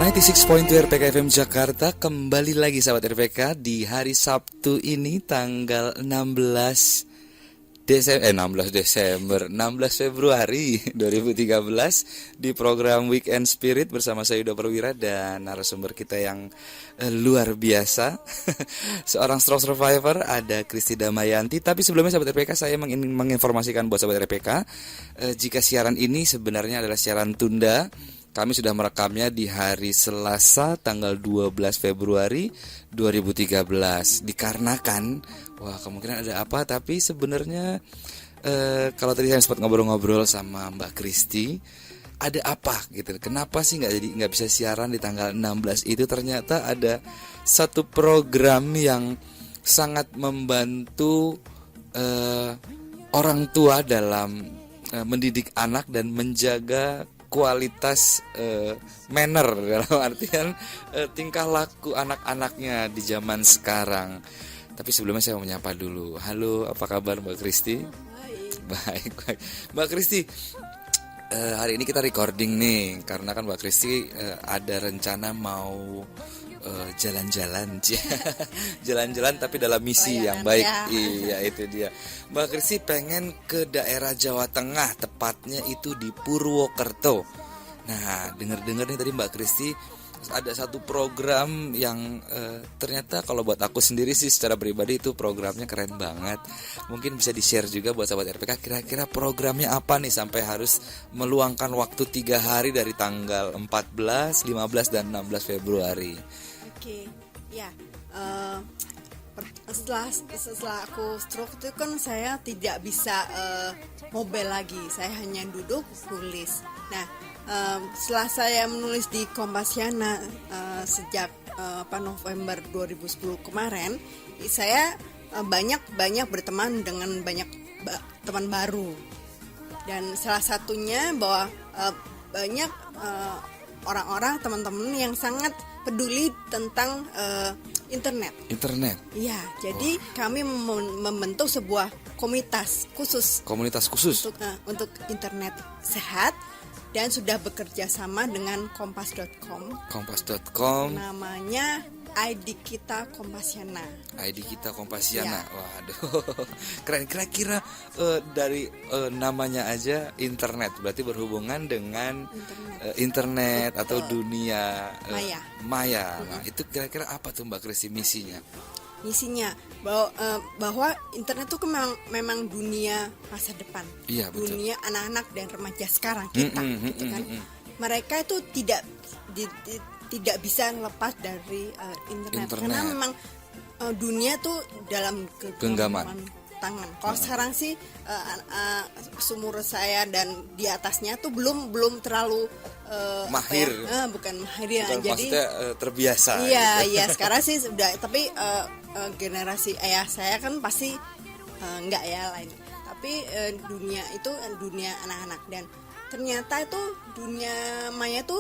96.2 RPK FM Jakarta. Kembali lagi sahabat RPK di hari Sabtu ini tanggal 16 Februari 2013 di program Weekend Spirit bersama saya Yuda Perwira dan narasumber kita yang luar biasa. Seorang stroke survivor, ada Kristi Damayanti. Tapi sebelumnya sahabat RPK, saya ingin menginformasikan buat sahabat RPK, jika siaran ini sebenarnya adalah siaran tunda. Kami sudah merekamnya di hari Selasa tanggal 12 Februari 2013. Dikarenakan, kemungkinan ada apa, tapi sebenarnya kalau tadi saya sempat ngobrol-ngobrol sama Mbak Kristi, ada apa gitu. Kenapa sih nggak bisa siaran di tanggal 16 itu? Ternyata ada satu program yang sangat membantu orang tua dalam mendidik anak dan menjaga kualitas manner, dalam artian tingkah laku anak-anaknya di zaman sekarang. Tapi sebelumnya saya mau menyapa dulu. Halo, apa kabar Mbak Kristi? Baik. Mbak Kristi, hari ini kita recording nih, karena kan Mbak Kristi ada rencana mau jalan-jalan tapi dalam misi yang baik ya. Iya, itu dia. Mbak Kristi pengen ke daerah Jawa Tengah, tepatnya itu di Purwokerto. Nah, dengar-dengar nih tadi Mbak Kristi ada satu program yang ternyata kalau buat aku sendiri sih secara pribadi itu programnya keren banget. Mungkin bisa di-share juga buat sahabat RPK, kira-kira programnya apa nih sampai harus meluangkan waktu 3 hari dari tanggal 14, 15, dan 16 Februari. Oke, ya. Setelah aku stroke itu kan saya tidak bisa mobile lagi. Saya hanya duduk tulis. Nah, setelah saya menulis di Kompasiana sejak November 2010 kemarin, saya banyak berteman dengan banyak teman baru. Dan salah satunya bahwa banyak orang-orang, teman-teman yang sangat peduli tentang internet. Iya, jadi kami membentuk sebuah komunitas khusus untuk internet sehat dan sudah bekerja sama dengan kompas.com. Namanya ID Kita Kompasiana. Ya. Waduh, keren. Kira-kira dari namanya aja internet, berarti berhubungan dengan internet atau dunia maya. Nah, itu kira-kira apa tuh Mbak Kristi misinya? Bahwa internet itu memang dunia masa depan. Iya, betul. Dunia anak-anak dan remaja sekarang kita, gitu kan. Mereka itu tidak bisa lepas dari internet. Karena memang dunia tuh dalam genggaman tangan. Kalau sekarang sih sumur saya dan di atasnya tuh belum terlalu mahir. Bukan mahir ya. Jadi terbiasa. Iya, sekarang sih sudah, tapi generasi ayah saya kan pasti enggak ya lain. Tapi dunia itu dunia anak-anak, dan ternyata itu dunia maya itu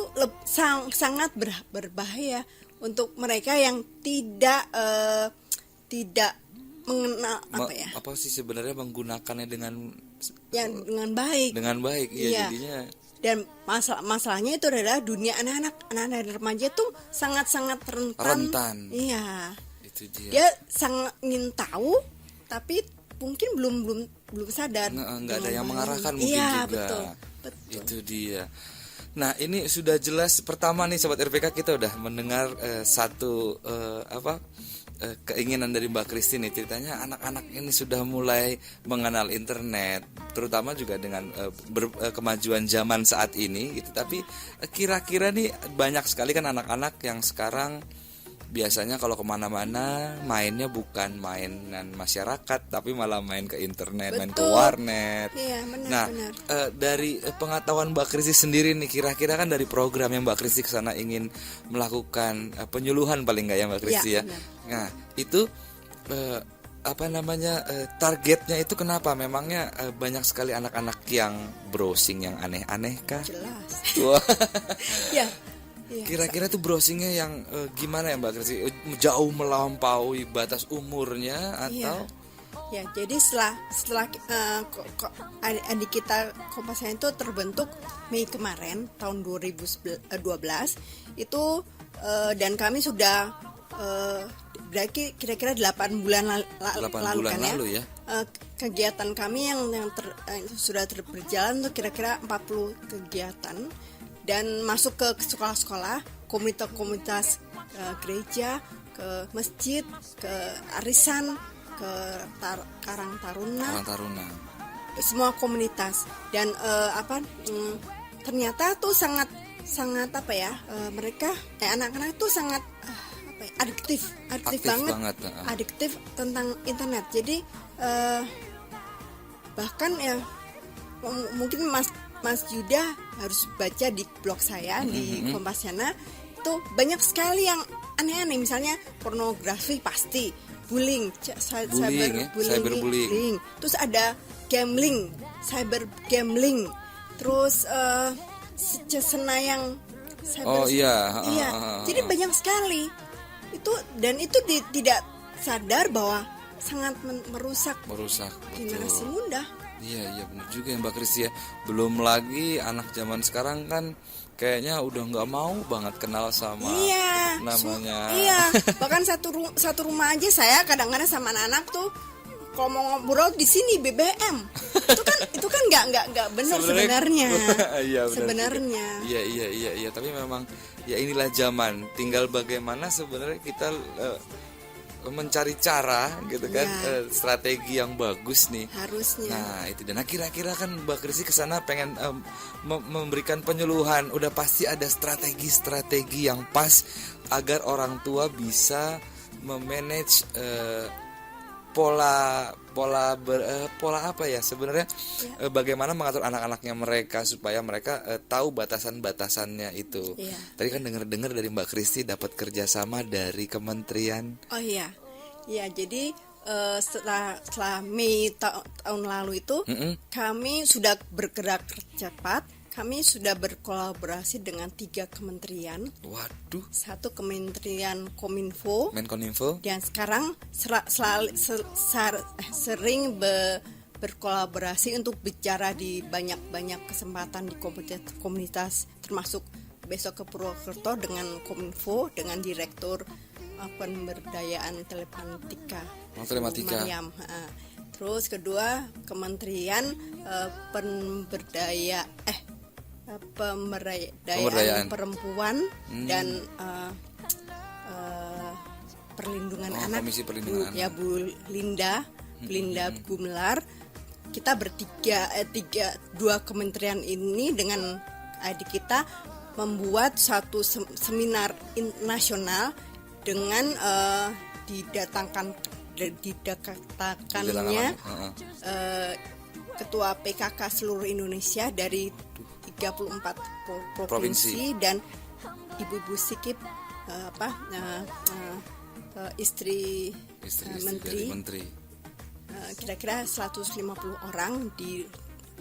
sangat berbahaya untuk mereka yang tidak mengenal apa sih sebenarnya menggunakannya dengan baik. Iya. Jadinya. Dan masalahnya itu adalah dunia anak-anak dan remaja itu sangat rentan. Iya. Itu dia. Dia sangat ingin tahu, tapi mungkin belum sadar. Nggak ada yang mengarahkan mungkin juga. Betul. Itu dia. Nah, ini sudah jelas. Pertama nih Sobat RPK, kita udah mendengar satu keinginan dari Mbak Kristi nih. Ceritanya anak-anak ini sudah mulai mengenal internet, terutama juga dengan kemajuan zaman saat ini gitu. Tapi kira-kira nih banyak sekali kan anak-anak yang sekarang biasanya kalau kemana-mana mainnya bukan mainan masyarakat, tapi malah main ke internet. Betul. Main ke warnet. Iya, benar. Nah, dari pengetahuan Mbak Kristi sendiri nih, kira-kira kan dari program yang Mbak Kristi kesana ingin melakukan penyuluhan paling nggak ya Mbak Kristi ya. Nah, itu targetnya itu kenapa? Memangnya banyak sekali anak-anak yang browsing yang aneh-aneh kah? Jelas. Wah. Ya. Kira-kira tuh browsingnya yang gimana ya Mbak Kristi? Jauh melampaui batas umurnya atau? Ya, jadi setelah adik kita Kompasiana itu terbentuk Mei kemarin tahun 2012 itu, dan kami sudah berarti kira-kira 8 bulan lalu kan lalu ya. Kegiatan kami yang sudah berjalan tuh kira-kira 40 kegiatan, dan masuk ke sekolah-sekolah, komunitas-komunitas, gereja, ke masjid, ke arisan, ke Karang Taruna, semua komunitas. Dan ternyata tuh sangat apa ya, mereka anak-anak tuh sangat adiktif banget. Adiktif tentang internet. Jadi bahkan ya mungkin Mas Yuda harus baca di blog saya di Kompasiana, itu banyak sekali yang aneh-aneh, misalnya pornografi pasti, bullying, cyberbullying, terus ada gambling, cyber gambling, terus Senayang cyber, jadi banyak sekali itu, dan itu tidak sadar bahwa sangat merusak generasi muda. Iya benar juga ya Mbak Kris ya. Belum lagi anak zaman sekarang kan kayaknya udah nggak mau banget kenal sama namanya. Bahkan satu rumah aja saya kadang-kadang sama anak-anak tuh kalau mau ngobrol di sini BBM. itu kan nggak benar sebenarnya. Sebenarnya. Iya, tapi memang ya inilah zaman. Tinggal bagaimana sebenarnya kita mencari cara gitu kan, strategi yang bagus nih harusnya. Nah itu, dan kira-kira kan Mbak Krisi kesana pengen memberikan penyuluhan, udah pasti ada strategi yang pas agar orang tua bisa memanage pola apa ya sebenarnya, bagaimana mengatur anak-anaknya mereka supaya mereka tahu batasan-batasannya itu. Tadi kan dengar dari Mbak Kristi dapat kerjasama dari kementerian. Jadi setelah Mei tahun lalu itu kami sudah bergerak cepat. Kami sudah berkolaborasi dengan 3 kementerian. Waduh. 1 kementerian Kominfo. Menkominfo. Dan sekarang sering berkolaborasi untuk bicara di banyak kesempatan di komunitas, termasuk besok ke Purwokerto dengan Kominfo, dengan Direktur Pemberdayaan Telematika. Mariam. Terus kedua Kementerian Pemberdayaan Perempuan dan Perlindungan Anak. Komisi Perlindungan Anak. Bu Linda Gumelar. Kita bertiga 2 kementerian ini dengan adik kita membuat satu seminar nasional dengan didatangkannya ketua PKK seluruh Indonesia dari 34 provinsi dan ibu-ibu sikip, istri menteri. Kira-kira 150 orang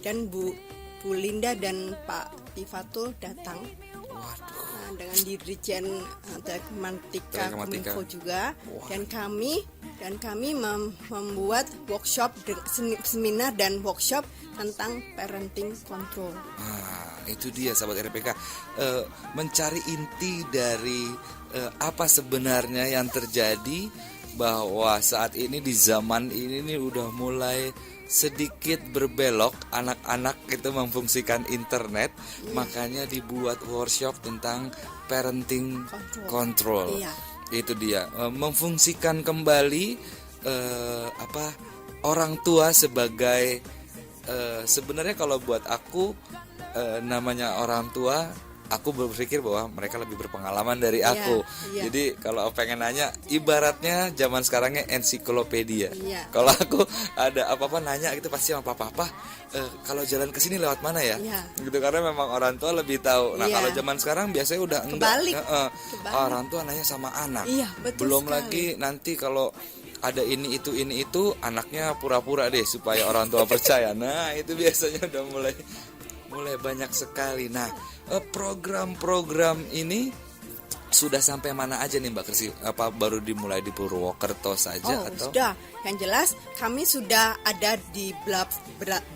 dan Bu Linda dan Pak Tifatul datang. Dengan Dirjen Telematika Kominfo juga. Dan kami membuat workshop, seminar dan workshop tentang parenting control. Itu dia sahabat RPK, mencari inti dari apa sebenarnya yang terjadi, bahwa saat ini di zaman ini nih udah mulai sedikit berbelok, anak-anak itu memfungsikan internet, makanya dibuat workshop tentang parenting control. Itu dia, memfungsikan kembali orang tua sebagai sebenarnya kalau buat aku namanya orang tua, aku berpikir bahwa mereka lebih berpengalaman dari aku. Jadi kalau pengen nanya, ibaratnya zaman sekarangnya ensiklopedia. Kalau aku ada apa-apa nanya gitu pasti sama papa, kalau jalan ke sini lewat mana ya? Gitu, karena memang orang tua lebih tahu. Nah, kalau zaman sekarang biasanya udah Kebalik. Orang tua nanya sama anak. Belum sekali. lagi nanti kalau ada ini itu anaknya pura-pura deh supaya orang tua percaya. Nah, itu biasanya udah mulai banyak sekali. Nah, program-program ini sudah sampai mana aja nih Mbak Kristi? Apa baru dimulai di Purwokerto saja atau? Sudah. Yang jelas kami sudah ada di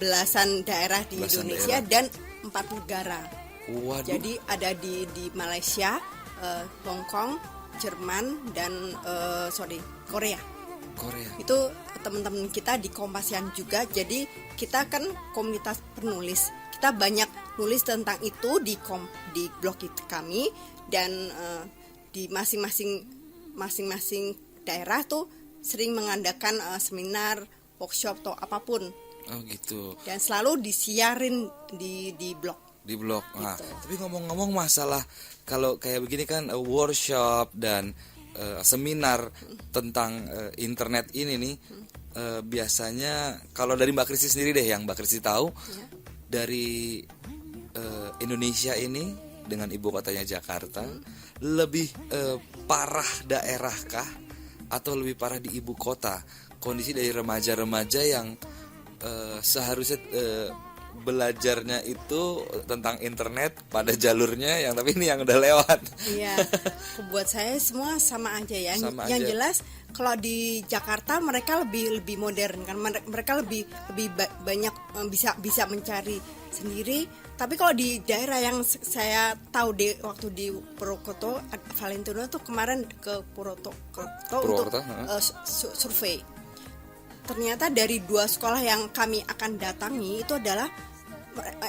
belasan daerah di Indonesia dan 4 negara. Waduh. Jadi ada di Malaysia, Hong Kong, Jerman dan Korea. Itu teman-teman kita di Kompasian juga. Jadi kita kan komunitas penulis. Kita banyak nulis tentang itu di blog kami dan di masing-masing daerah tuh sering mengadakan seminar, workshop atau apapun. Oh gitu. Dan selalu disiarin di blog. Di blog. Nah, Gitu. tapi ngomong-ngomong masalah kalau kayak begini kan workshop dan seminar tentang internet ini nih, biasanya kalau dari Mbak Kristi sendiri deh, yang Mbak Kristi tahu dari Indonesia ini dengan ibu kotanya Jakarta, lebih parah daerah kah atau lebih parah di ibu kota? Kondisi dari remaja-remaja yang seharusnya belajarnya itu tentang internet pada jalurnya, yang tapi ini yang udah lewat. Iya, buat saya semua sama aja ya. Yang aja. jelas kalau di Jakarta mereka lebih modern kan, mereka lebih banyak bisa mencari sendiri. Tapi kalau di daerah yang saya tahu waktu di Purwokerto, Valentino tuh kemarin ke Purwokerto untuk survei. Ternyata dari 2 sekolah yang kami akan datangi itu adalah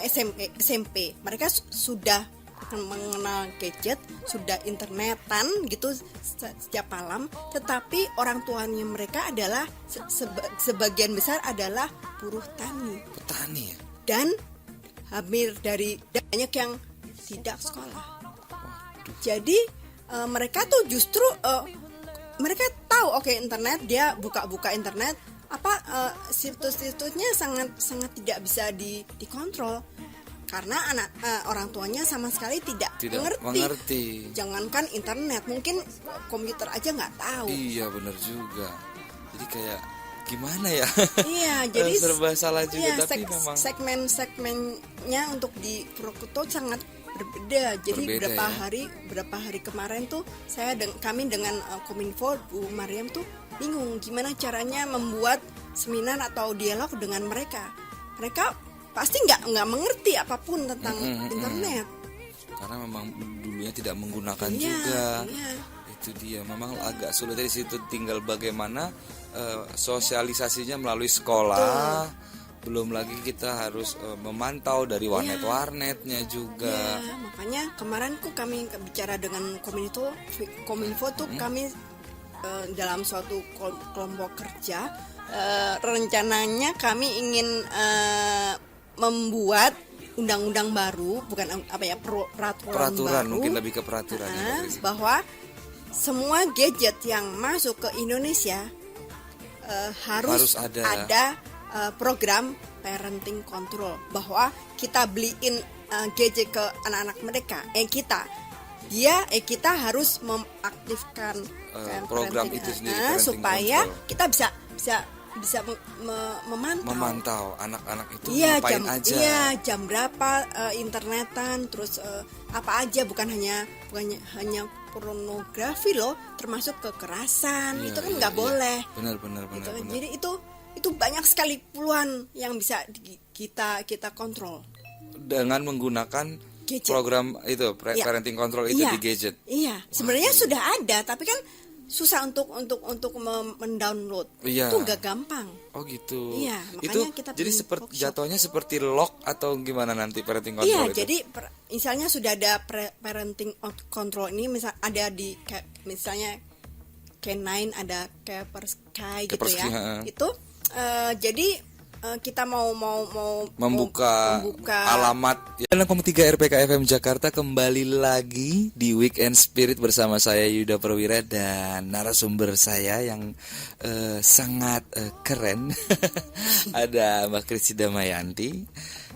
SMP. Mereka sudah mengenal gadget, sudah internetan gitu setiap malam. Tetapi orang tuanya mereka adalah sebagian besar adalah buruh tani. Petani ya? Dan hampir banyak yang tidak sekolah. Jadi mereka tuh justru mereka tahu internet, dia buka internet, situs-situsnya sangat tidak bisa dikontrol karena orang tuanya sama sekali tidak mengerti. Jangankan internet, mungkin komputer aja nggak tahu. Iya benar juga. Jadi kayak gimana ya? Iya, jadi serba salah juga. Iya, tapi memang segmennya untuk di Purwokerto sangat berbeda. Jadi berapa hari kemarin tuh kami dengan Kominfo Bu Mariam tuh bingung gimana caranya membuat seminar atau dialog dengan mereka. Mereka pasti nggak mengerti apapun tentang internet. Karena memang dulunya tidak menggunakan juga. Iya. Itu dia, memang agak sulit dari situ. Tinggal bagaimana sosialisasinya melalui sekolah. Belum lagi kita harus memantau dari warnet-warnetnya juga. Ya, makanya kemarin kami bicara dengan Kominfo tuh kami dalam suatu kelompok kerja, rencananya kami ingin membuat undang-undang baru, bukan peraturan baru, mungkin lebih ke peraturan bahwa semua gadget yang masuk ke Indonesia harus ada program parenting control, bahwa kita beliin gadget ke anak-anak mereka, kita harus mengaktifkan program itu sendiri supaya control. Kita bisa memantau anak-anak itu ngapain aja. Iya, jam berapa internetan, terus apa aja, bukan hanya pornografi loh, termasuk kekerasan. Itu kan nggak boleh. Benar. Jadi itu banyak sekali peluang yang bisa kita kontrol dengan menggunakan gadget. Program itu parenting control itu di gadget. Iya, sebenarnya sudah ada, tapi kan susah untuk mendownload. Iya. Itu gak gampang. Oh gitu. Iya, itu kita jadi jatuhnya seperti lock atau gimana nanti parenting control itu? Iya, jadi misalnya sudah ada parenting control ini, ada di misalnya K9, ada Kaspersky gitu ya. Itu jadi kita mau membuka alamat. 6,3 RPK FM Jakarta kembali lagi di Weekend Spirit bersama saya Yuda Perwira dan narasumber saya yang sangat keren. Ada Mbak Kristi Damayanti.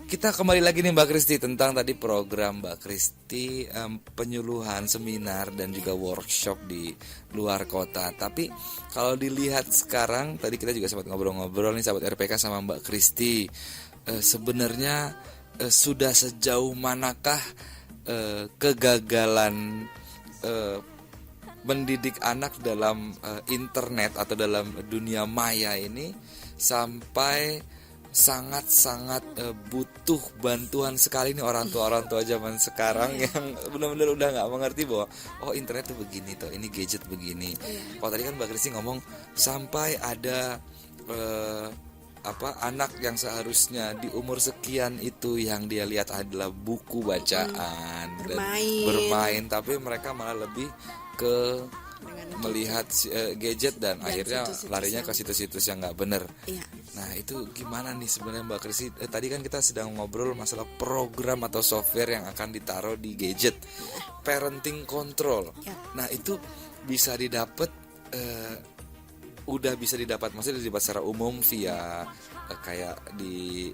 Kita kembali lagi nih Mbak Kristi tentang tadi program Mbak Kristi, penyuluhan, seminar dan juga workshop di luar kota. Tapi kalau dilihat sekarang, tadi kita juga sempat ngobrol-ngobrol nih sahabat RPK sama Mbak Kristi, sebenarnya sudah sejauh manakah kegagalan mendidik anak dalam internet atau dalam dunia maya ini sampai sangat-sangat butuh bantuan sekali nih orang tua zaman sekarang yang benar-benar udah nggak mengerti bahwa oh internet tuh begini tuh, ini gadget begini. Kalau tadi kan Mbak Kristi ngomong sampai ada anak yang seharusnya di umur sekian itu yang dia lihat adalah buku bacaan dan bermain, tapi mereka malah lebih ke melihat gadget dan akhirnya larinya ke situs-situs yang nggak bener. Nah itu gimana nih sebenarnya Mbak Kristi? Tadi kan kita sedang ngobrol masalah program atau software yang akan ditaruh di gadget, parenting control. Nah itu bisa didapat, udah bisa didapat, maksudnya didapat secara umum via kayak di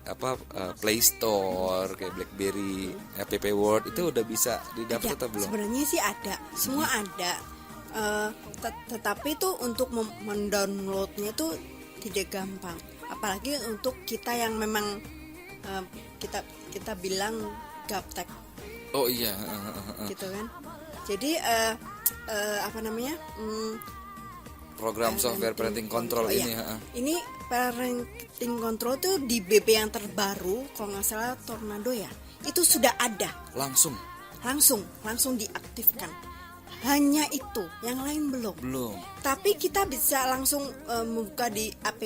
Play Store kayak BlackBerry, App World itu udah bisa didapat atau belum? Sebenarnya sih ada, semua ada. Tetapi tuh untuk mendownloadnya tuh tidak gampang, apalagi untuk kita yang memang kita bilang gaptek. Oh iya. Gitu kan. Jadi program software parenting control ini. Ini parenting control tuh di BB yang terbaru, kalau nggak salah Tornado ya, itu sudah ada. Langsung diaktifkan. Hanya itu, yang lain belum. Tapi kita bisa langsung membuka di App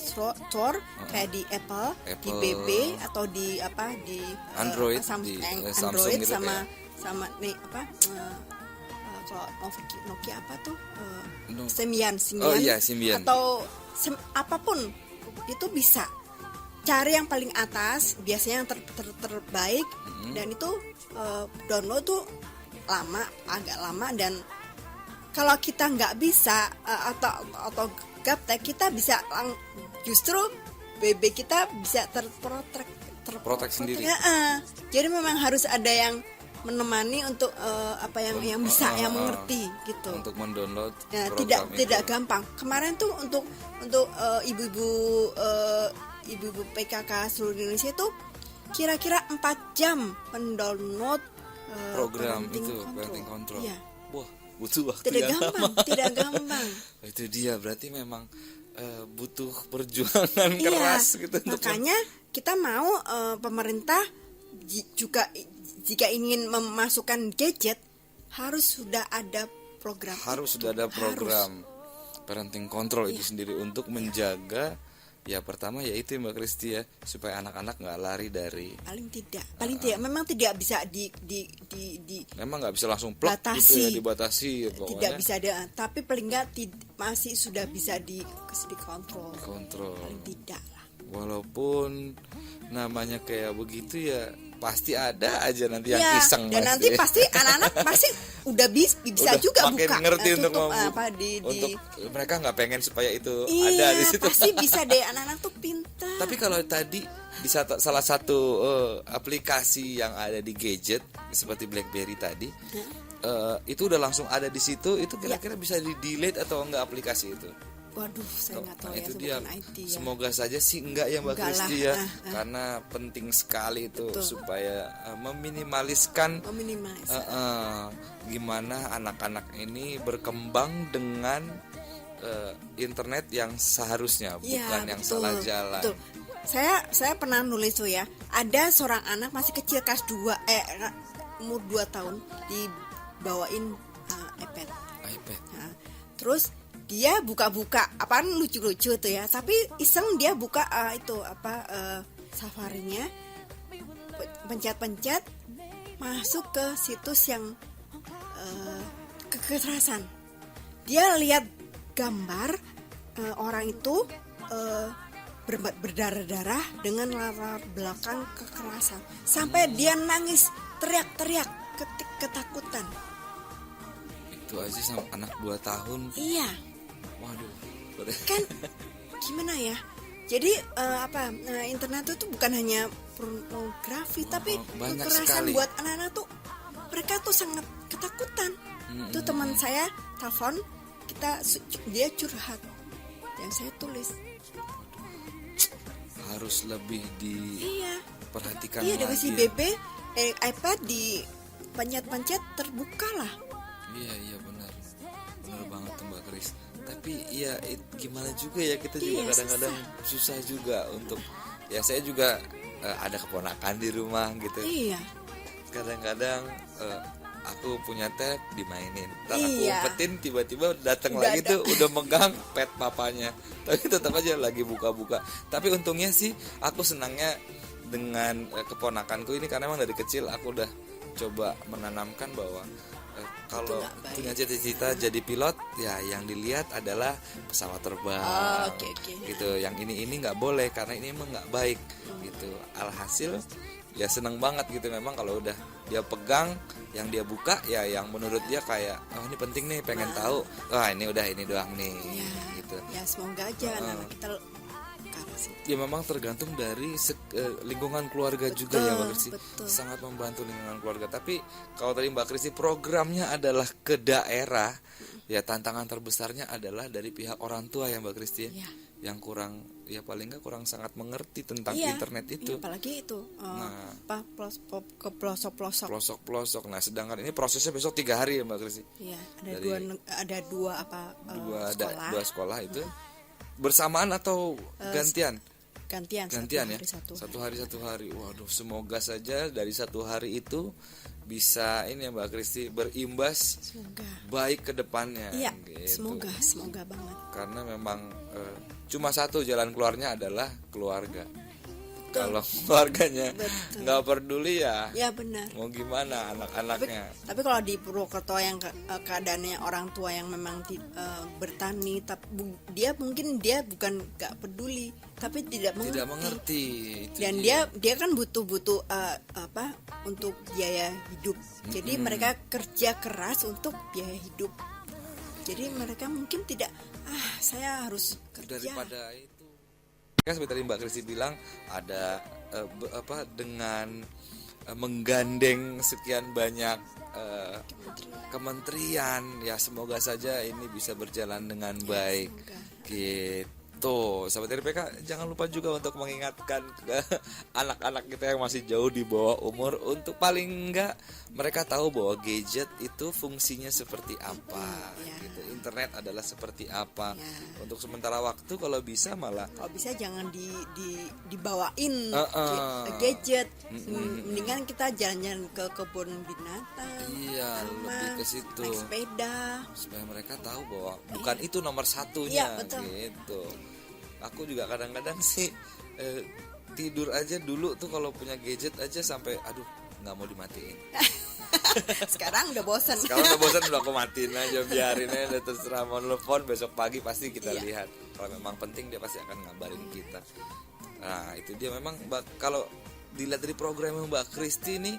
Store kayak di Apple, di BB atau di Android, Android gitu sama nih kalau Nokia apa tuh Symbian atau apapun itu bisa. Cari yang paling atas, biasanya yang terbaik, dan itu download tuh agak lama, dan kalau kita nggak bisa atau gaptek, kita bisa justru BB kita bisa terprotek sendiri. Jadi memang harus ada yang menemani untuk yang bisa yang mengerti gitu. Untuk mendownload tidak gampang. Kemarin tuh untuk ibu-ibu PKK seluruh Indonesia tuh kira-kira 4 jam mendownload program itu parenting control. Ya. Wah, butuh waktu yang lama. Tidak gampang. Itu dia, berarti memang butuh perjuangan keras gitu. Makanya kita mau pemerintah juga jika ingin memasukkan gadget harus sudah ada program. Parenting control itu sendiri untuk menjaga. Ya pertama yaitu Mbak Kristi ya, supaya anak-anak nggak lari dari. Paling tidak memang tidak bisa memang nggak bisa langsung plug gitu ya, dibatasi pokoknya. Tidak bisa ada, tapi paling nggak masih sudah bisa dikontrol. Paling tidak lah. Walaupun namanya kayak begitu ya, pasti ada aja nanti yang iseng. Dan nanti pasti anak-anak pasti udah bisa juga makin buka ngerti untuk mereka nggak pengen supaya itu ada di situ. Pasti bisa deh, anak-anak tuh pintar. Tapi kalau tadi bisa salah satu aplikasi yang ada di gadget seperti BlackBerry tadi, itu udah langsung ada di situ, itu kira-kira bisa di delete atau enggak aplikasi itu? Waduh, saya nggak tahu itu ya, dia. IT ya. Semoga saja sih enggak ya Mbak Kristi ya, karena penting sekali itu. Betul. Supaya meminimaliskan gimana anak-anak ini berkembang dengan internet yang seharusnya, bukan yang salah jalan. Betul. Saya pernah nulis tuh ya, ada seorang anak masih kecil kelas 2 umur 2 tahun dibawain iPad. Nah, terus dia buka-buka apaan lucu-lucu tuh ya, tapi iseng dia buka Safari-nya, pencet-pencet masuk ke situs yang kekerasan. Dia lihat gambar orang itu berdarah-darah dengan latar belakang kekerasan, sampai dia nangis teriak-teriak ketakutan. Itu aja sama anak 2 tahun. Iya. Waduh. Kan gimana ya? Jadi internet itu bukan hanya pornografi, tapi kekerasan sekali. Buat anak-anak tuh, mereka tuh sangat ketakutan. Tuh teman saya telepon, dia curhat, yang saya tulis. Harus lebih diperhatikan lagi. Iya, dikasih BB iPad di pencet-pencet terbuka lah. Iya benar banget tuh Mbak Kris. Tapi ya gimana juga ya, kita juga Iya, kadang-kadang susah juga untuk, ya saya juga ada keponakan di rumah gitu. Iya. Kadang-kadang aku punya tab dimainin, ntar aku Iya. umpetin, tiba-tiba datang Udah lagi ada. tuh udah megang pet papanya, tapi tetap aja lagi buka-buka. Tapi untungnya sih aku senangnya dengan keponakanku ini, karena emang dari kecil aku udah coba menanamkan bahwa kalau nggak baik. punya cita-cita jadi pilot, ya yang dilihat adalah pesawat terbang. Oh, oke. Gitu. Yang ini nggak boleh karena ini emang nggak baik gitu. Alhasil ya seneng banget gitu, memang kalau udah dia pegang, yang dia buka ya yang menurut dia kayak, oh ini penting nih, pengen tahu, wah ini udah ini doang nih gitu. Ya semoga aja anak kita ke arah situ. Ya memang tergantung dari lingkungan keluarga juga ya Mbak Kristi. betul. Sangat membantu lingkungan keluarga. Tapi kalau tadi Mbak Kristi programnya adalah ke daerah, ya tantangan terbesarnya adalah dari pihak orang tua ya Mbak Kristi ya. Iya. Yang kurang, ya paling nggak kurang sangat mengerti tentang Iya, internet itu. iya, apalagi itu Nah. ke pelosok-pelosok. Pelosok-pelosok. Nah sedangkan ini prosesnya besok 3 hari ya Mbak Kristi. Iya, Dari- ada dua sekolah. Dua sekolah itu bersamaan atau gantian? gantian Ya, satu hari. satu hari. Waduh, semoga saja dari satu hari itu bisa ini ya Mbak Kristi, berimbas Semoga. baik ke depannya. Iya, gitu. semoga banget. Karena memang cuma satu jalan keluarnya adalah keluarga. Kalau keluarganya Betul. nggak peduli ya, Ya benar. mau gimana anak-anaknya? Tapi kalau di Purwokerto yang keadaannya orang tua yang memang bertani, tapi dia mungkin dia bukan nggak peduli, tapi tidak mengerti. Itu Dan dia kan butuh untuk biaya hidup. Jadi mereka kerja keras untuk biaya hidup. Jadi mereka mungkin tidak, saya harus kerja. Daripada itu kan seperti tadi Mbak Kristi bilang, ada dengan menggandeng sekian banyak kementerian, ya semoga saja ini bisa berjalan dengan baik. Gitu. Sahabat RPK, jangan lupa juga untuk mengingatkan ke anak-anak kita yang masih jauh di bawah umur, untuk paling enggak mereka tahu bahwa gadget itu fungsinya seperti apa, gitu. Internet adalah seperti apa. Untuk sementara waktu kalau bisa malah jangan dibawain gadget. Mendingan kita jalan-jalan ke kebun binatang. Iya, lebih ke situ. Naik sepeda. Supaya mereka tahu bahwa bukan itu nomor satunya, Iya, betul. gitu. Aku juga kadang-kadang sih tidur aja dulu tuh kalau punya gadget aja sampai aduh nggak mau dimatiin. Sekarang udah bosan. Sekarang udah bosan, udah aku matiin aja, biarin aja, udah terserah mau telepon besok pagi pasti kita lihat. Kalau memang penting dia pasti akan ngabarin kita. Nah itu dia memang kalau dilihat dari program Mbak Kristi ini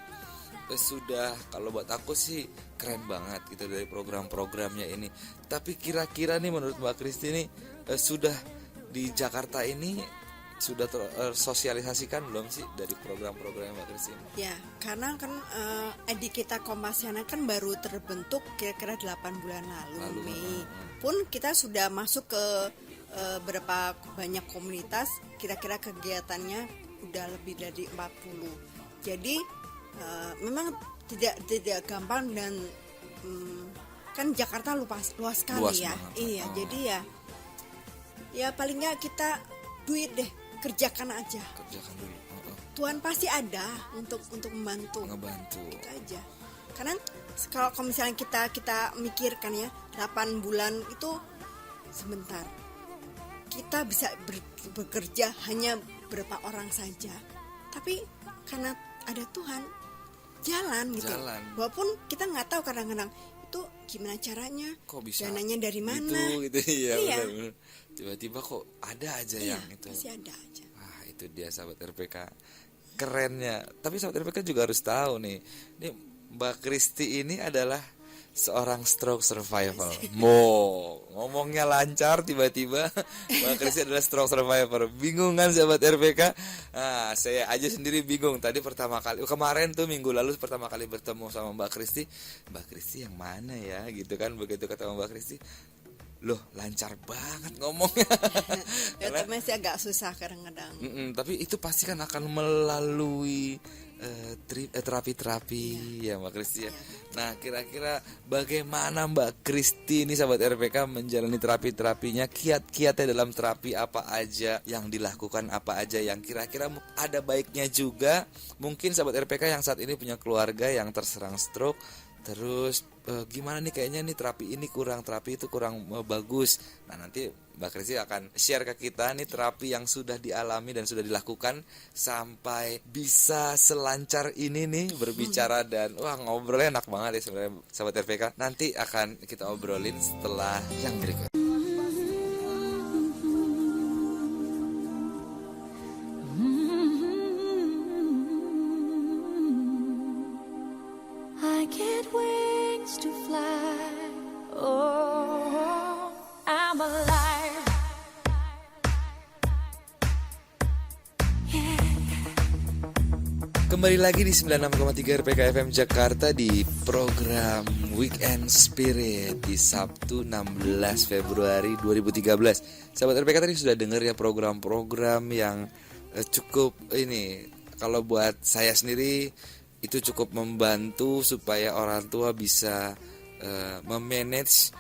sudah, kalau buat aku sih keren banget gitu dari program-programnya ini. Tapi kira-kira nih menurut Mbak Kristi ini sudah di Jakarta ini sudah tersosialisasikan belum sih dari program-program Mbak Kristi? Ya, karena kan ID kita Kompasiana kan baru terbentuk kira-kira 8 bulan lalu Mei. Pun kita sudah masuk ke berapa banyak komunitas, kira-kira kegiatannya udah lebih dari 40. Jadi memang tidak gampang dan kan Jakarta luas sekali Luas ya. banget. Iya, jadi ya paling nggak kita duit deh, kerjakan aja. Kerjakan dulu. Tuhan pasti ada untuk membantu. Ngebantu. Itu aja. Karena kalau misalnya kita mikirkan ya, 8 bulan itu sebentar. Kita bisa bekerja hanya berapa orang saja. Tapi karena ada Tuhan, jalan gitu. Walaupun kita nggak tahu kadang-kadang itu gimana caranya, kok bisa dananya dari mana. Gitu iya. Benar. Tiba-tiba kok ada aja Iya, yang itu. pasti ada aja. Itu dia sahabat RPK. Kerennya. Tapi sahabat RPK juga harus tahu nih. Ini Mbak Kristi ini adalah seorang stroke survivor. Ngomongnya lancar, tiba-tiba Mbak Kristi adalah stroke survivor. Bingung kan sahabat RPK? Nah, saya aja sendiri bingung. Tadi pertama kali, kemarin tuh minggu lalu pertama kali bertemu sama Mbak Kristi. Mbak Kristi yang mana ya? Gitu kan, begitu kata Mbak Kristi. Loh, lancar banget ngomongnya. Ya, tapi masih agak susah kadang-kadang. Tapi itu pasti kan akan melalui terapi-terapi ya Mbak Kristi ya. Nah, kira-kira bagaimana Mbak Kristi ini sahabat RPK menjalani terapinya, kiat-kiatnya dalam terapi apa aja yang dilakukan, apa aja yang kira-kira ada baiknya juga. Mungkin sahabat RPK yang saat ini punya keluarga yang terserang stroke, terus gimana nih kayaknya nih terapi itu kurang bagus. Nah, nanti Mbak Kristi akan share ke kita nih terapi yang sudah dialami dan sudah dilakukan sampai bisa selancar ini nih berbicara dan wah ngobrolnya enak banget ya sebenarnya sahabat RPK. Nanti akan kita obrolin setelah yang berikut. I get wings to fly. Oh, I'm alive. Kembali lagi di 96,3 RPK FM Jakarta di program Weekend Spirit di Sabtu 16 Februari 2013. Sahabat RPK tadi sudah dengar ya program-program yang cukup ini. Kalau buat saya sendiri itu cukup membantu supaya orang tua bisa memanage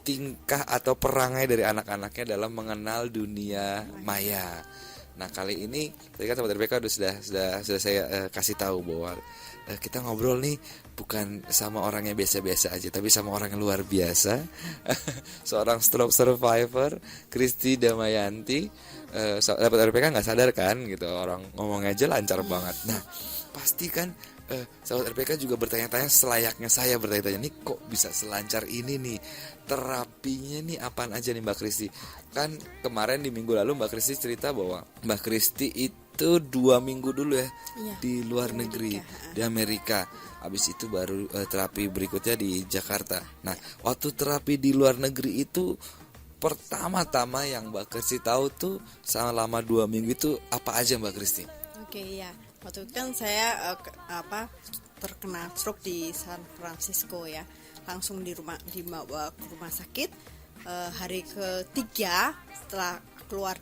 tingkah atau perangai dari anak-anaknya dalam mengenal dunia maya. Nah, kali ini tadi kan sahabat RPK sudah saya kasih tahu bahwa kita ngobrol nih bukan sama orang yang biasa-biasa aja, tapi sama orang yang luar biasa. Seorang stroke survivor, Kristi Damayanti. Sahabat RPK nggak sadar kan gitu, orang ngomong aja lancar banget. Nah, pasti kan sahabat RPK juga bertanya-tanya selayaknya saya bertanya-tanya nih kok bisa selancar ini nih, terapinya nih apaan aja nih Mbak Kristi. Kan kemarin di minggu lalu Mbak Kristi cerita bahwa Mbak Kristi itu 2 minggu dulu ya di luar negeri, di Amerika. Habis itu baru terapi berikutnya di Jakarta. Nah, waktu terapi di luar negeri itu pertama-tama yang Mbak Kristi tahu tuh selama 2 minggu itu apa aja Mbak Kristi? Oke ya, waktu itu kan saya terkena stroke di San Francisco ya, langsung dibawa ke rumah sakit. Hari ketiga setelah keluar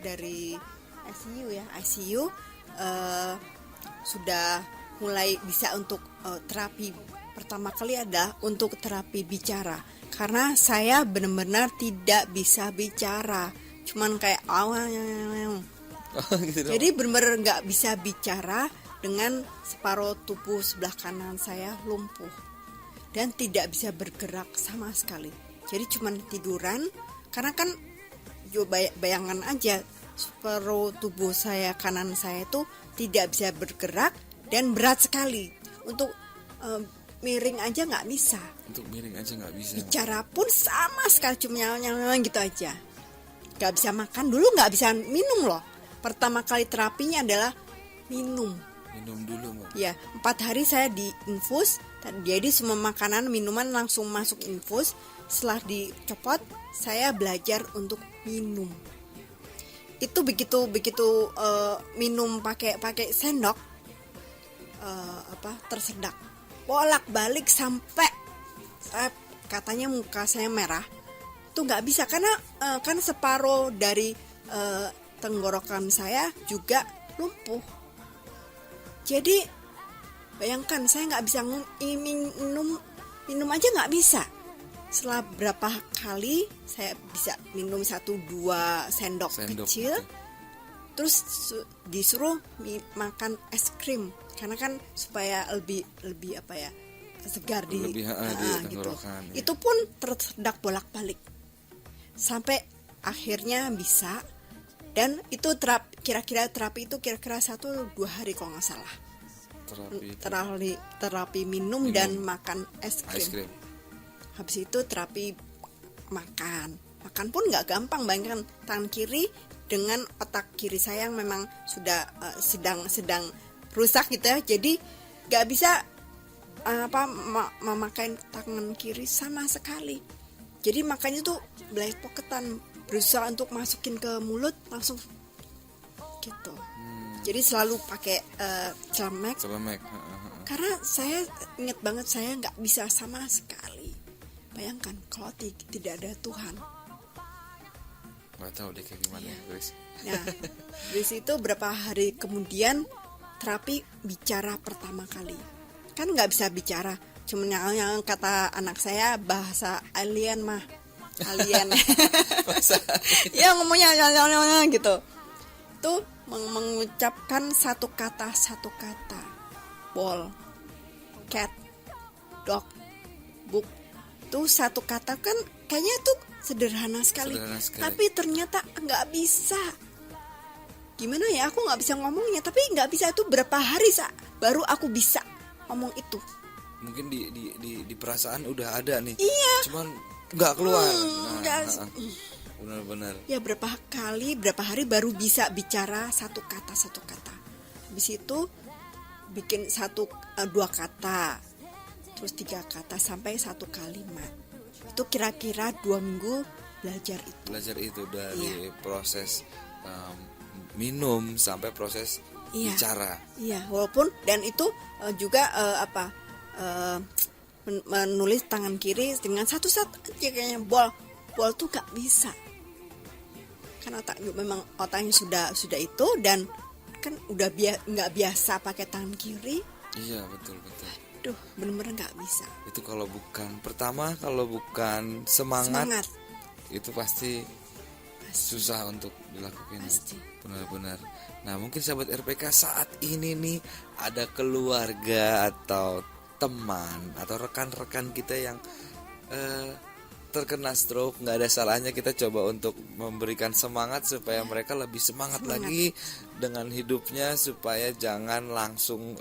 dari ICU sudah mulai bisa untuk terapi. Pertama kali ada untuk terapi bicara, karena saya benar-benar tidak bisa bicara, cuman kayak Gitu dong. jadi benar-benar nggak bisa bicara, dengan separuh tubuh sebelah kanan saya lumpuh dan tidak bisa bergerak sama sekali. Jadi cuman tiduran, karena kan bayangan aja separuh tubuh saya kanan saya itu tidak bisa bergerak dan berat sekali untuk miring aja nggak bisa. Untuk miring aja nggak bisa. Bicara pun sama sekali, cuma nyala gitu aja. Nggak bisa makan dulu, nggak bisa minum loh. Pertama kali terapinya adalah minum dulu Mbak. ya. 4 hari saya di infus, jadi semua makanan minuman langsung masuk infus. Setelah dicopot, saya belajar untuk minum. Itu begitu minum pakai sendok, tersedak bolak-balik sampai katanya muka saya merah. Itu nggak bisa karena kan separuh dari tenggorokan saya juga lumpuh. Jadi bayangkan saya nggak bisa minum aja nggak bisa. Setelah berapa kali saya bisa minum 1-2 sendok kecil, terus disuruh makan es krim karena kan supaya lebih segar di tenggorokan. Gitu. Itu pun tersedak bolak-balik sampai akhirnya bisa. Dan itu terapi itu kira-kira 1-2 hari kalau nggak salah. Terapi minum dan makan es krim. Habis itu terapi makan pun nggak gampang, bayangkan tangan kiri dengan otak kiri saya yang memang sudah sedang rusak gitu ya, jadi nggak bisa memakai tangan kiri sama sekali. Jadi makanya tuh belepotan, berusaha untuk masukin ke mulut langsung gitu. Jadi selalu pakai celemek. Karena saya ingat banget saya nggak bisa sama sekali. Bayangkan kalau tidak ada Tuhan. Nggak tahu deh kayak gimana ya, Chris. Nah, dari situ berapa hari kemudian terapi bicara pertama kali. Kan nggak bisa bicara, cuman yang kata anak saya bahasa alien mah. Alien. Ya ngomongnya gitu. Itu mengucapkan satu kata. Ball, cat, dog, book. Itu satu kata kan kayaknya tuh sederhana sekali. Tapi ternyata nggak bisa. Gimana ya, aku nggak bisa ngomongnya, tapi nggak bisa itu berapa hari baru aku bisa ngomong itu. Mungkin di perasaan udah ada nih. Iya. Cuman nggak keluar. Benar-benar. Ya berapa hari baru bisa bicara satu kata. Habis itu bikin dua kata, terus 3 kata sampai 1 kalimat. Itu kira-kira 2 minggu belajar itu dari proses minum sampai proses bicara. Iya, walaupun dan itu juga menulis tangan kiri dengan satu aja kayaknya bol tuh gak bisa. Kan memang otaknya sudah itu, dan kan udah nggak biasa pakai tangan kiri. Iya, betul. Duh, bener-bener nggak bisa. Itu kalau bukan semangat. Itu pasti susah untuk dilakukan. Benar-benar. Nah, mungkin sahabat RPK saat ini nih ada keluarga atau teman atau rekan-rekan kita yang terkena stroke, nggak ada salahnya kita coba untuk memberikan semangat supaya mereka lebih semangat lagi dengan hidupnya, supaya jangan langsung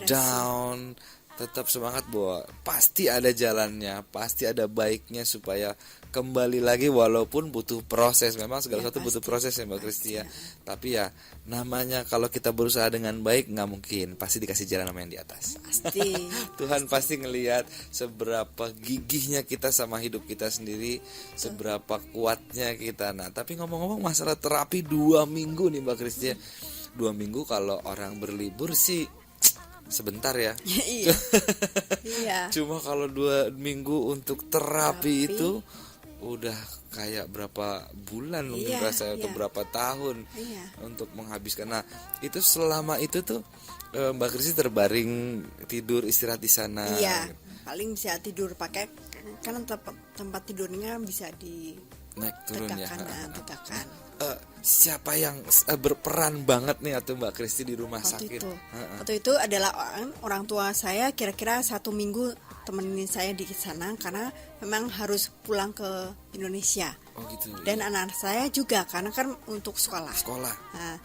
down. Tetap semangat bahwa pasti ada jalannya, pasti ada baiknya supaya kembali lagi, walaupun butuh proses. Memang segala sesuatu butuh proses ya Mbak Kristi ya. Tapi ya namanya kalau kita berusaha dengan baik nggak mungkin, pasti dikasih jalan sama yang di atas. Pasti. Tuhan pasti ngelihat seberapa gigihnya kita sama hidup kita sendiri, seberapa kuatnya kita. Nah, tapi ngomong-ngomong masalah terapi 2 minggu nih Mbak Kristi ya. 2 minggu kalau orang berlibur sih sebentar ya. Iya. Cuma kalau 2 minggu untuk terapi itu udah kayak berapa bulan mungkin rasanya, atau berapa tahun untuk menghabiskan. Nah, itu selama itu tuh Mbak Kristi terbaring tidur istirahat di sana. Iya, paling bisa tidur pakai kan tempat tidurnya bisa di naik turun tegakan. Siapa yang berperan banget nih atau Mbak Kristi di rumah sakit? Waktu itu adalah orang tua saya, kira-kira 1 minggu temenin saya di sana karena memang harus pulang ke Indonesia. Oh gitu. Dan anak saya juga karena kan untuk sekolah. Nah,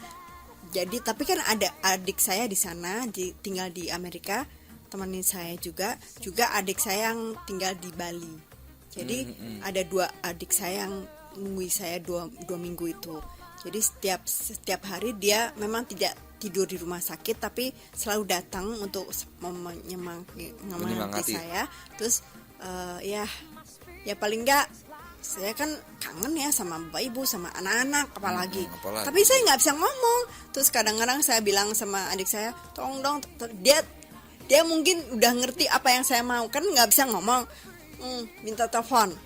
jadi tapi kan ada adik saya di sana, tinggal di Amerika, temenin saya juga adik saya yang tinggal di Bali. Jadi ada 2 adik saya yang nungguin saya 2 minggu itu. Jadi setiap hari dia memang tidak tidur di rumah sakit, tapi selalu datang untuk menyemangati saya. Terus ya paling enggak saya kan kangen ya sama bapak ibu, sama anak-anak apalagi. Tapi saya nggak bisa ngomong. Terus kadang-kadang saya bilang sama adik saya, tolong dong, dia mungkin udah ngerti apa yang saya mau, kan nggak bisa ngomong. Minta telepon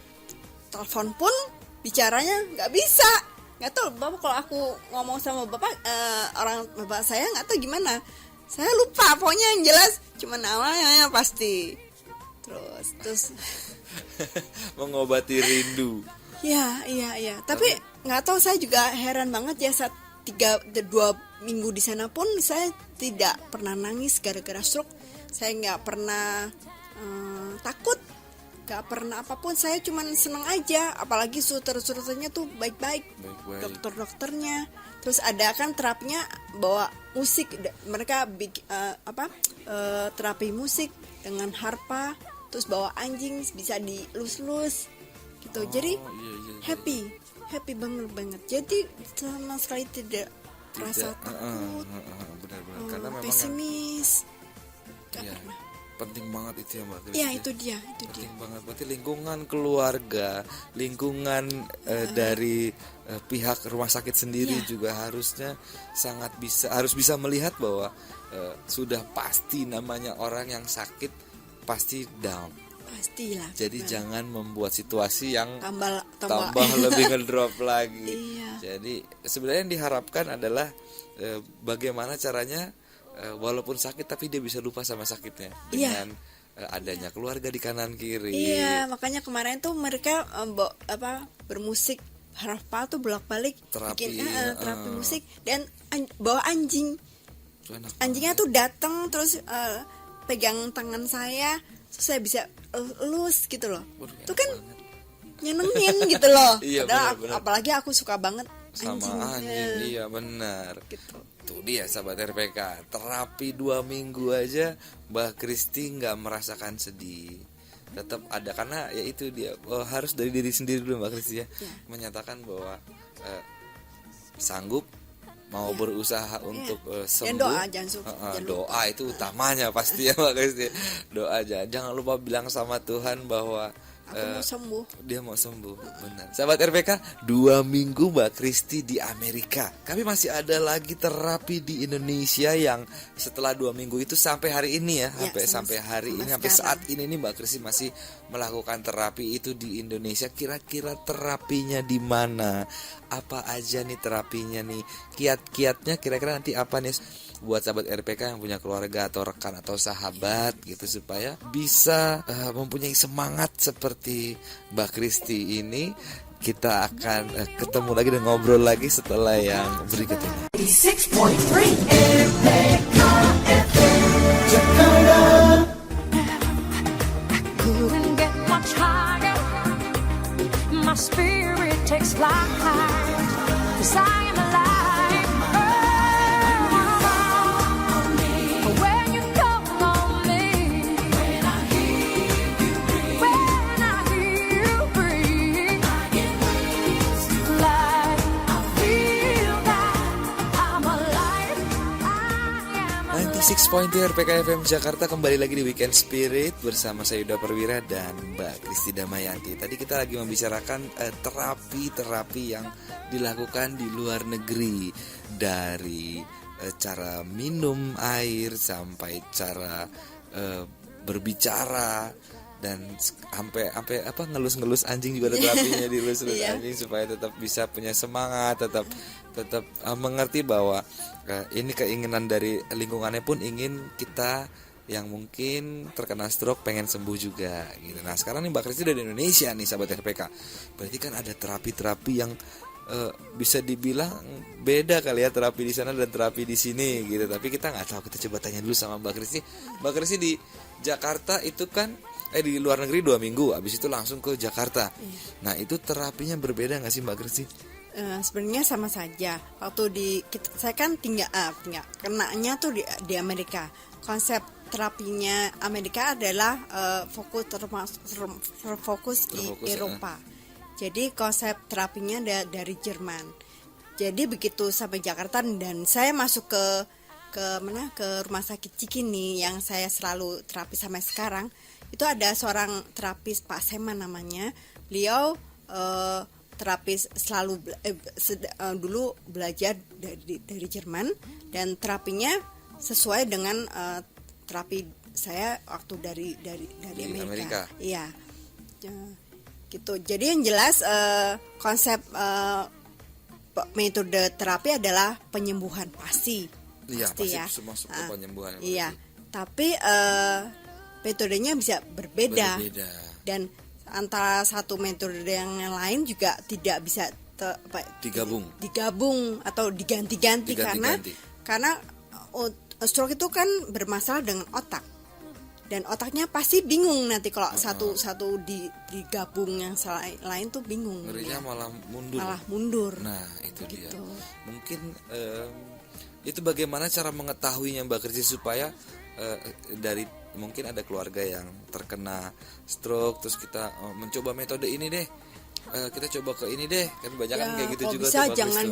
pun bicaranya nggak bisa. Nggak tahu bapak, kalau aku ngomong sama bapak, orang bapak saya nggak tahu gimana, saya lupa pokoknya, yang jelas cuma namanya pasti. Terus mengobati rindu. Iya. Tapi nggak tahu, saya juga heran banget ya, saat 2 minggu di sana pun saya tidak pernah nangis gara-gara stroke. Saya nggak pernah takut, gak pernah apapun. Saya cuman seneng aja, apalagi suster-susternya tuh baik-baik. Dokter-dokternya. Terus ada kan terapinya bawa musik, mereka terapi musik dengan harpa, terus bawa anjing bisa dilus-lus gitu. Jadi happy banget. Jadi sama sekali tidak rasa takut, benar-benar. Karena memang pesimis, gak pernah. Penting banget itu ya Mbak Kristi. Iya, itu dia. Penting banget. Berarti lingkungan keluarga, lingkungan dari pihak rumah sakit sendiri juga harusnya harus bisa melihat bahwa sudah pasti namanya orang yang sakit pasti down. Pastilah. Jadi jangan membuat situasi yang tambah lebih ngedrop lagi. Iya. Jadi sebenarnya yang diharapkan adalah bagaimana caranya walaupun sakit tapi dia bisa lupa sama sakitnya Iya. dengan adanya keluarga di kanan kiri. Iya, makanya kemarin tuh mereka bermusik harpa tuh bolak-balik Terapi, bikin terapi musik dan bawa anjing. Itu enak Anjingnya tuh datang terus pegang tangan saya, terus saya bisa elus gitu loh. Waduh, Itu enak kan banget. nyenengin gitu loh. Iya, Padahal benar-benar. apalagi aku suka banget sama anjingnya. anjing. Iya benar. Gitu. Tuh dia sahabat RPK, terapi 2 minggu aja Mbak Kristi nggak merasakan sedih, tetap ada karena ya itu dia harus dari diri sendiri dulu Mbak Kristi ya, menyatakan bahwa sanggup mau berusaha untuk sembuh. Dan doa jangan Doa itu utamanya pasti ya Mbak Kristi. Doa aja, jangan lupa bilang sama Tuhan bahwa Aku mau sembuh. dia mau sembuh, benar. Sahabat RPK, 2 minggu Mbak Kristi di Amerika. Kami masih ada lagi terapi di Indonesia yang setelah 2 minggu itu sampai hari ini ya, sampai hari ini, sampai saat ini nih Mbak Kristi masih melakukan terapi itu di Indonesia. Kira-kira terapinya di mana? Apa aja nih terapinya nih? Kiat-kiatnya kira-kira nanti apa nih? Buat sahabat RPK yang punya keluarga atau rekan atau sahabat gitu supaya bisa mempunyai semangat seperti Mbak Kristi ini. Kita akan ketemu lagi dan ngobrol lagi setelah yang berikut ini. 86.3 Couldn't get much higher. My spirit takes flight. 'Cause I am alive. Oh, when you call on me. When I hear you breathe. I get wings to fly. I feel that I'm alive. I am 96.2 RPK FM Jakarta, kembali lagi di Weekend Spirit bersama saya Yuda Perwira dan Mbak Kristi Damayanti. Tadi kita lagi membicarakan terapi yang dilakukan di luar negeri, dari cara minum air sampai cara berbicara dan sampai ngelus-ngelus anjing juga ada terapinya, dilus-lus anjing supaya tetap bisa punya semangat, tetap mengerti bahwa ini keinginan dari lingkungannya pun ingin kita yang mungkin terkena stroke pengen sembuh juga gitu. Nah sekarang nih Mbak Kristi udah di Indonesia nih sahabat RPK, berarti kan ada terapi-terapi yang bisa dibilang beda kali ya, terapi di sana dan terapi di sini gitu. Tapi kita nggak tahu, kita coba tanya dulu sama Mbak Kristi. Mbak Kristi di Jakarta itu kan di luar negeri 2 minggu, abis itu langsung ke Jakarta. Nah itu terapinya berbeda nggak sih Mbak Kristi? Sebenarnya sama saja. Waktu saya kan tinggal kenanya tuh di Amerika. Konsep terapinya Amerika adalah fokus di Eropa. Jadi konsep terapinya dari Jerman. Jadi begitu sampai Jakarta dan saya masuk ke rumah sakit Cikini yang saya selalu terapi sampai sekarang, itu ada seorang terapis Pak Seman namanya. Beliau terapis selalu dulu belajar dari Jerman dan terapinya sesuai dengan terapi saya waktu dari Amerika. Iya. Gitu. Jadi yang jelas konsep metode terapi adalah penyembuhan pasti pasti ya. masuk ke penyembuhan. Iya. Tapi metodenya bisa berbeda. Dan antara satu metode yang lain juga tidak bisa digabung atau diganti-ganti karena stroke itu kan bermasalah dengan otak. Dan otaknya pasti bingung nanti kalau satu digabung yang lain tuh bingung. Ngerinya malah mundur. Nah itu gitu. Dia. Mungkin itu bagaimana cara mengetahuinya Mbak Kristi supaya dari mungkin ada keluarga yang terkena stroke, terus kita mencoba metode ini deh. Kita coba ke ini deh, kan banyak kan kayak gitu juga. Bisa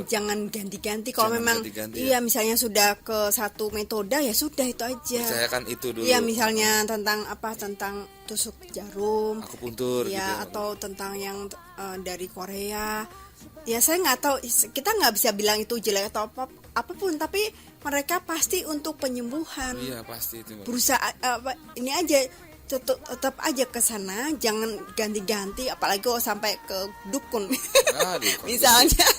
jangan ganti-ganti. Kalau memang iya misalnya sudah ke satu metode ya sudah itu aja. Percayakan itu dulu. Iya misalnya tentang tusuk jarum, akupuntur ya, gitu. Atau tentang yang dari Korea. Ya saya nggak tahu, kita nggak bisa bilang itu jelek atau apapun, tapi mereka pasti untuk penyembuhan. Iya pasti itu. Berusaha ini aja. Tetap aja ke sana, jangan ganti-ganti, apalagi kalau sampai ke dukun. Misalnya.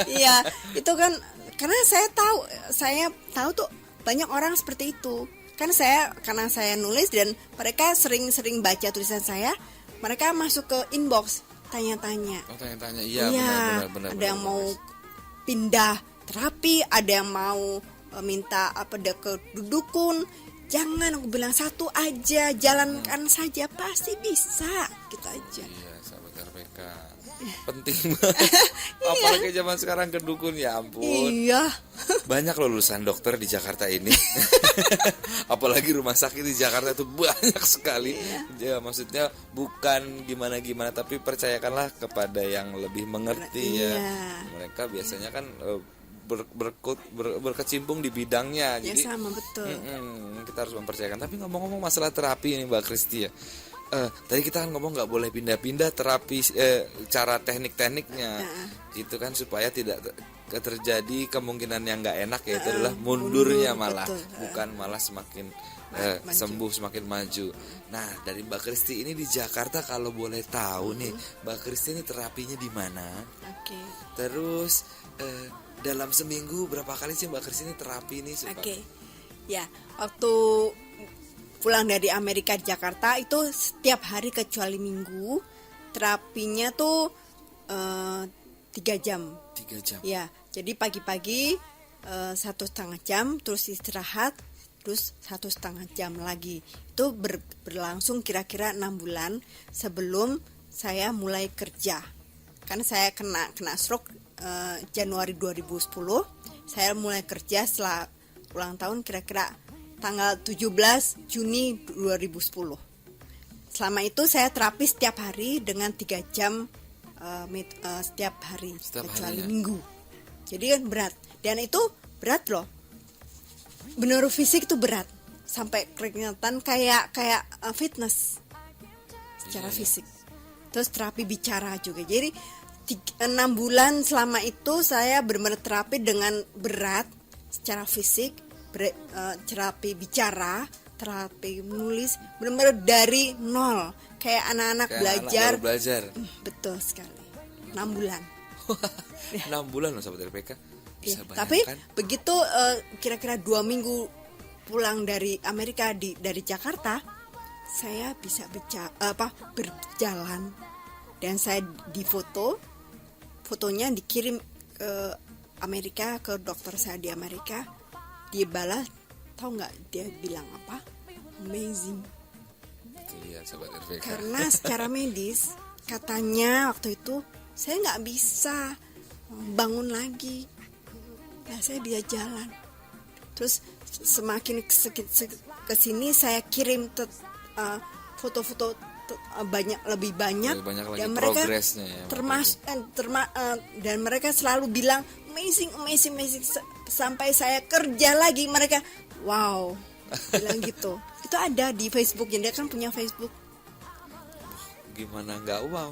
Iya, itu kan karena saya tahu tuh banyak orang seperti itu. Kan karena saya nulis dan mereka sering-sering baca tulisan saya, mereka masuk ke inbox tanya-tanya. Oh, tanya-tanya. Iya, benar. Ada yang mau pindah terapi, ada yang mau minta ke dukun. Jangan, aku bilang satu aja, jalankan saja, pasti bisa, gitu aja. Iya, sahabat RPK, penting banget. Apalagi zaman sekarang ke dukun, ya ampun. Iya. Banyak loh lulusan dokter di Jakarta ini. Apalagi rumah sakit di Jakarta itu banyak sekali. Ya, maksudnya bukan gimana-gimana, tapi percayakanlah kepada yang lebih mengerti ya. Mereka biasanya kan berkecimpung di bidangnya. Ya, jadi sama betul. Kita harus mempercayakan. Tapi ngomong-ngomong masalah terapi ini Mbak Kristi ya, tadi kita kan ngomong nggak boleh pindah-pindah terapi, cara teknik-tekniknya gitu kan, supaya tidak terjadi kemungkinan yang nggak enak, yaitu adalah mundurnya malah, bukan malah semakin sembuh, semakin maju. Nah, dari Mbak Kristi ini di Jakarta, kalau boleh tahu nih, Mbak Kristi ini terapinya di mana? Oke. Terus dalam seminggu berapa kali sih Mbak Kristi ini terapi ini? Oke. Ya, waktu pulang dari Amerika di Jakarta itu setiap hari kecuali Minggu terapinya tuh 3 jam. 3 jam. Ya, jadi pagi-pagi 1,5 jam, terus istirahat, terus 1,5 jam lagi. Itu berlangsung kira-kira 6 bulan sebelum saya mulai kerja. Karena saya kena stroke Januari 2010. Saya mulai kerja setelah ulang tahun kira-kira tanggal 17 Juni 2010. Selama itu saya terapi setiap hari dengan 3 jam setiap hari, kecuali Minggu. Jadi kan berat, dan itu berat loh. Menurut fisik itu berat, sampai kelihatan kayak fitness secara fisik. Terus terapi bicara juga. Jadi 6 bulan selama itu saya benar-benar terapi dengan berat secara fisik, terapi bicara, terapi menulis, benar-benar dari nol, kayak anak-anak belajar. Anak belajar. Betul sekali. 6 bulan. 6 bulan loh sahabat RPK. Bisa bayangkan. Tapi begitu kira-kira 2 minggu pulang dari Amerika dari Jakarta, saya bisa berjalan, dan saya fotonya dikirim ke Amerika, ke dokter saya di Amerika. Dia balas, tahu nggak dia bilang apa? Amazing. Itu dia sahabat RPK. Karena secara medis katanya waktu itu saya nggak bisa bangun lagi. Nah, saya bisa jalan. Terus semakin kesini saya kirim foto-foto lebih banyak dan mereka progresnya ya, dan mereka selalu bilang amazing sampai saya kerja lagi mereka wow bilang gitu. Itu ada di Facebook, dia kan punya Facebook. Gimana nggak wow.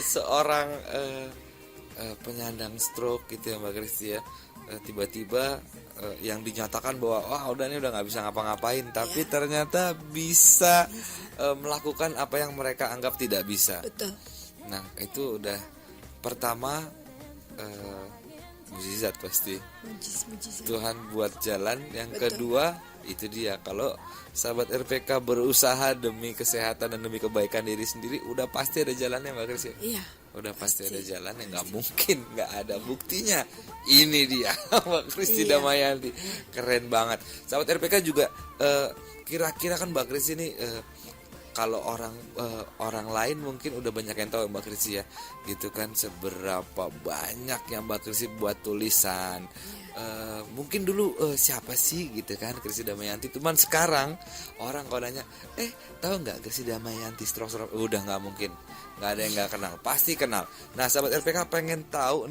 Seorang penyandang stroke gitu ya Mbak Kristi ya, tiba-tiba yang dinyatakan bahwa udah nggak bisa ngapa-ngapain, tapi ternyata bisa melakukan apa yang mereka anggap tidak bisa. Betul. Nah, itu udah pertama mukjizat pasti. Mujizat. Tuhan buat jalan. Yang kedua itu dia, kalau sahabat RPK berusaha demi kesehatan dan demi kebaikan diri sendiri, udah pasti ada jalannya Mbak Kris ya. Iya. Udah pasti ada jalannya, nggak mungkin nggak ada buktinya. Ini dia Mbak Kristi Damayanti, keren banget. Sahabat RPK juga kira-kira kan Mbak Kristi ini kalau orang lain mungkin udah banyak yang tahu Mbak Kristi ya, gitu kan, seberapa banyak yang Mbak Kristi buat tulisan. Mungkin dulu siapa sih gitu kan Kristi Damayanti, cuman sekarang orang kalau nanya tahu nggak Kristi Damayanti stroke, udah nggak mungkin, nggak ada yang nggak kenal, pasti kenal. Nah sahabat RPK pengen tahu nih